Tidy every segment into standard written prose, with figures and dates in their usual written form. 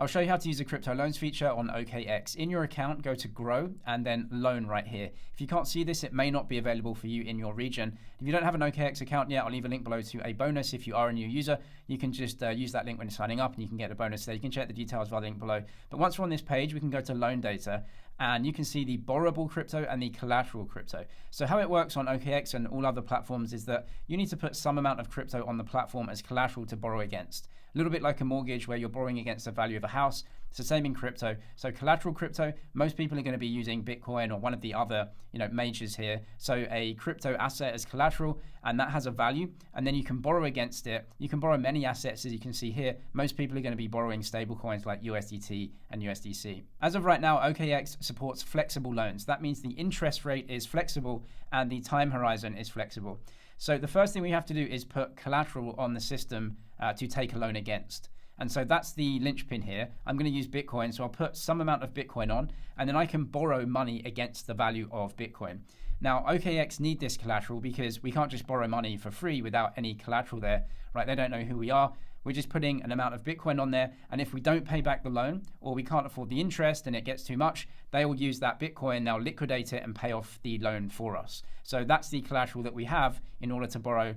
I'll show you how to use the crypto loans feature on OKX. In your account, go to grow and then loan right here. If you can't see this, it may not be available for you in your region. If you don't have an OKX account yet, I'll leave a link below to a bonus. If you are a new user, you can just use that link when you're signing up and you can get a bonus there. You can check the details via the link below. But once we're on this page, we can go to loan data and you can see the borrowable crypto and the collateral crypto. So how it works on OKX and all other platforms is that you need to put some amount of crypto on the platform as collateral to borrow against. A little bit like a mortgage where you're borrowing against the value of a house. It's the same in crypto. So collateral crypto, most people are going to be using Bitcoin or one of the other majors here. So a crypto asset as collateral, and that has a value, and then you can borrow against it. You can borrow many assets, as you can see here. Most people are going to be borrowing stable coins like USDT and USDC. As of right now, OKX supports flexible loans. That means the interest rate is flexible and the time horizon is flexible. So the first thing we have to do is put collateral on the system to take a loan against. And so that's the linchpin here. I'm going to use Bitcoin, so I'll put some amount of Bitcoin on, and then I can borrow money against the value of Bitcoin. Now, OKX need this collateral because we can't just borrow money for free without any collateral there, right? They don't know who we are. We're just putting an amount of Bitcoin on there, and if we don't pay back the loan or we can't afford the interest and it gets too much, they will use that Bitcoin, they'll liquidate it and pay off the loan for us. So that's the collateral that we have in order to borrow.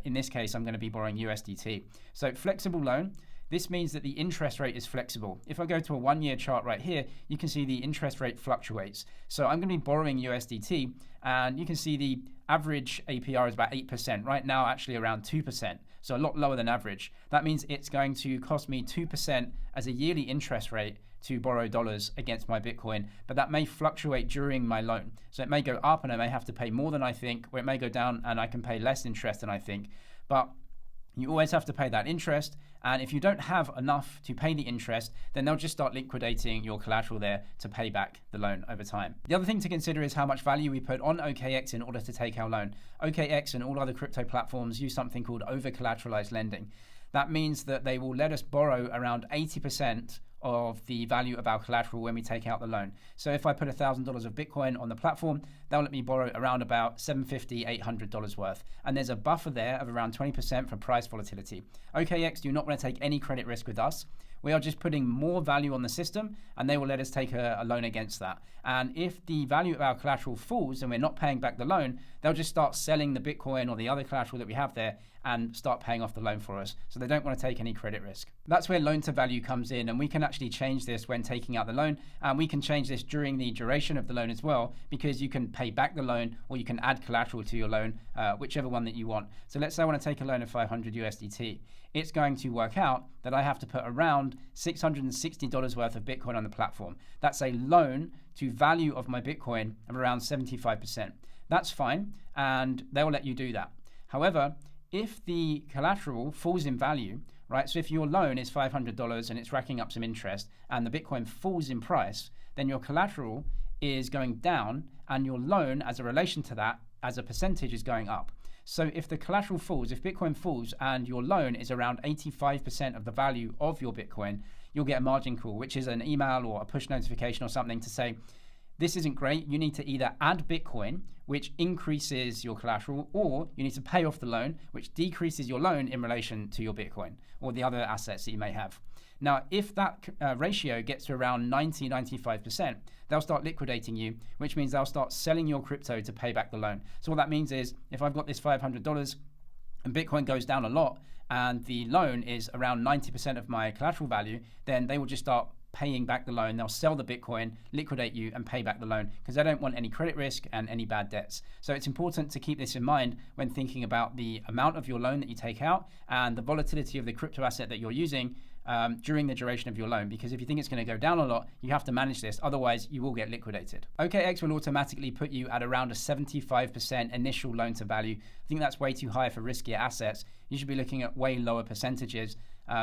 In this case, I'm going to be borrowing USDT. So flexible loan. This means that the interest rate is flexible. If I go to a 1 year chart right here, you can see the interest rate fluctuates. So I'm going to be borrowing USDT, and you can see the average APR is about 8%. Right now, actually around 2%. So a lot lower than average. That means it's going to cost me 2% as a yearly interest rate to borrow dollars against my Bitcoin, but that may fluctuate during my loan. So it may go up and I may have to pay more than I think, or it may go down and I can pay less interest than I think. But you always have to pay that interest, and if you don't have enough to pay the interest, then they'll just start liquidating your collateral there to pay back the loan over time. The other thing to consider is how much value we put on OKX in order to take our loan. OKX and all other crypto platforms use something called over-collateralized lending. That means that they will let us borrow around 80% of the value of our collateral when we take out the loan. So if I put $1,000 of Bitcoin on the platform, they'll let me borrow around about $750, $800 worth. And there's a buffer there of around 20% for price volatility. OKX do not want to take any credit risk with us. We are just putting more value on the system, and they will let us take a loan against that. And if the value of our collateral falls and we're not paying back the loan, they'll just start selling the Bitcoin or the other collateral that we have there and start paying off the loan for us. So they don't want to take any credit risk. That's where loan to value comes in, and we can actually change this when taking out the loan, and we can change this during the duration of the loan as well, because you can pay back the loan or you can add collateral to your loan, whichever one that you want. So let's say I want to take a loan of 500 USDT. It's going to work out that I have to put around $660 worth of Bitcoin on the platform. That's a loan to value of my Bitcoin of around 75%. That's fine, and they'll let you do that. However, if the collateral falls in value, right? So if your loan is $500 and it's racking up some interest and the Bitcoin falls in price, then your collateral is going down and your loan as a relation to that as a percentage is going up. So if the collateral falls, if Bitcoin falls and your loan is around 85% of the value of your Bitcoin, you'll get a margin call, which is an email or a push notification or something to say, this isn't great. You need to either add Bitcoin, which increases your collateral, or you need to pay off the loan, which decreases your loan in relation to your Bitcoin or the other assets that you may have. Now, if that ratio gets to around 90, 95%, they'll start liquidating you, which means they'll start selling your crypto to pay back the loan. So what that means is if I've got this $500 and Bitcoin goes down a lot and the loan is around 90% of my collateral value, then they will just start paying back the loan. They'll sell the Bitcoin, liquidate you, and pay back the loan because they don't want any credit risk and any bad debts. So it's important to keep this in mind when thinking about the amount of your loan that you take out and the volatility of the crypto asset that you're using during the duration of your loan, because if you think it's going to go down a lot, you have to manage this, otherwise you will get liquidated. OKX will automatically put you at around a 75% initial loan to value. I think that's way too high for riskier assets. You should be looking at way lower percentages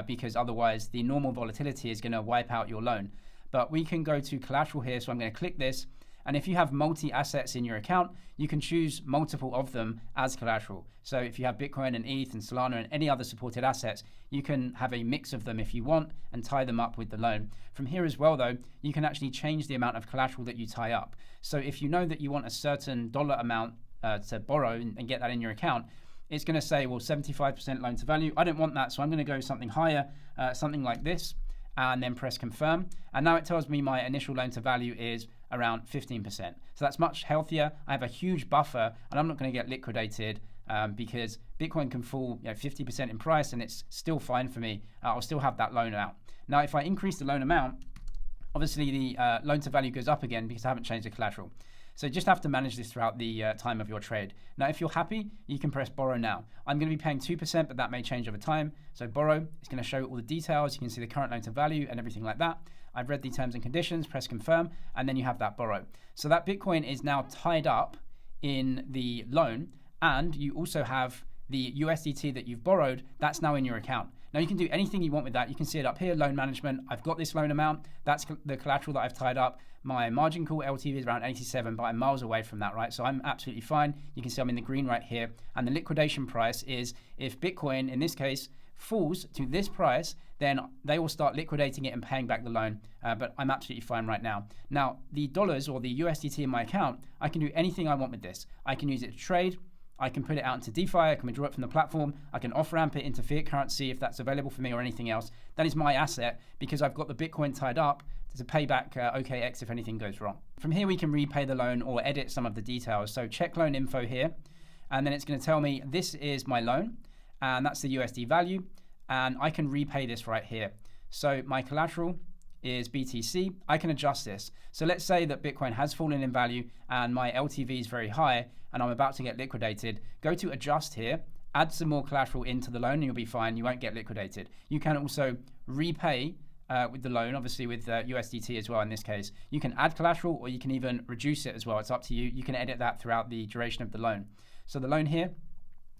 because otherwise the normal volatility is going to wipe out your loan. But we can go to collateral here, so I'm going to click this. And if you have multi-assets in your account, you can choose multiple of them as collateral. So if you have Bitcoin and ETH and Solana and any other supported assets, you can have a mix of them if you want and tie them up with the loan. From here as well, though, you can actually change the amount of collateral that you tie up. So if you know that you want a certain dollar amount to borrow and get that in your account, it's going to say, well, 75% loan to value. I don't want that, so I'm going to go something higher, something like this. and then press confirm. And now it tells me my initial loan to value is around 15%. So that's much healthier. I have a huge buffer and I'm not going to get liquidated because Bitcoin can fall 50% in price and it's still fine for me. I'll still have that loan out. Now, if I increase the loan amount, obviously the loan to value goes up again because I haven't changed the collateral. So you just have to manage this throughout the time of your trade. Now, if you're happy, you can press borrow now. I'm going to be paying 2%, but that may change over time. So borrow, it's going to show all the details. You can see the current loan to value and everything like that. I've read the terms and conditions, press confirm, and then you have that borrow. So that Bitcoin is now tied up in the loan, and you also have the USDT that you've borrowed, that's now in your account. Now you can do anything you want with that. You can see it up here, loan management. I've got this loan amount. That's the collateral that I've tied up. My margin call LTV is around 87, but I'm miles away from that, right? So I'm absolutely fine. You can see I'm in the green right here. And the liquidation price is if Bitcoin, in this case, falls to this price, then they will start liquidating it and paying back the loan. But I'm absolutely fine right now. Now, the dollars or the USDT in my account, I can do anything I want with this. I can use it to trade. I can put it out into DeFi, I can withdraw it from the platform, I can off-ramp it into fiat currency if that's available for me or anything else. That is my asset because I've got the Bitcoin tied up to pay back OKX if anything goes wrong. From here, we can repay the loan or edit some of the details. So check loan info here, and then it's going to tell me this is my loan, and that's the USD value, and I can repay this right here. So my collateral is BTC. I can adjust this. So let's say that Bitcoin has fallen in value and my LTV is very high and I'm about to get liquidated. Go to adjust here, add some more collateral into the loan and you'll be fine. You won't get liquidated. You can also repay with the loan, obviously with USDT as well in this case. You can add collateral or you can even reduce it as well. It's up to you. You can edit that throughout the duration of the loan. So the loan here,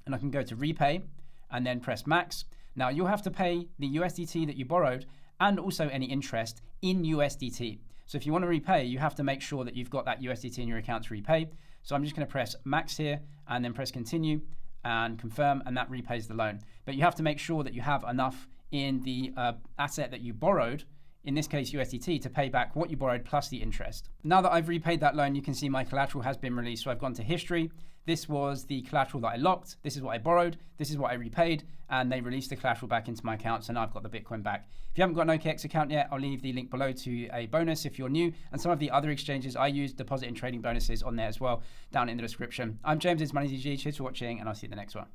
and I can go to repay and then press max. Now you'll have to pay the USDT that you borrowed and also any interest in USDT. So if you want to repay, you have to make sure that you've got that USDT in your account to repay. So I'm just going to press max here and then press continue and confirm, and that repays the loan. But you have to make sure that you have enough in the asset that you borrowed, in this case USDT, to pay back what you borrowed plus the interest. Now that I've repaid that loan, you can see my collateral has been released. So I've gone to history. This was the collateral that I locked. This is what I borrowed. This is what I repaid. And they released the collateral back into my account. So now I've got the Bitcoin back. If you haven't got an OKX account yet, I'll leave the link below to a bonus if you're new. And some of the other exchanges I use, deposit and trading bonuses on there as well, down in the description. I'm James, it's Money DG. Cheers for watching, and I'll see you in the next one.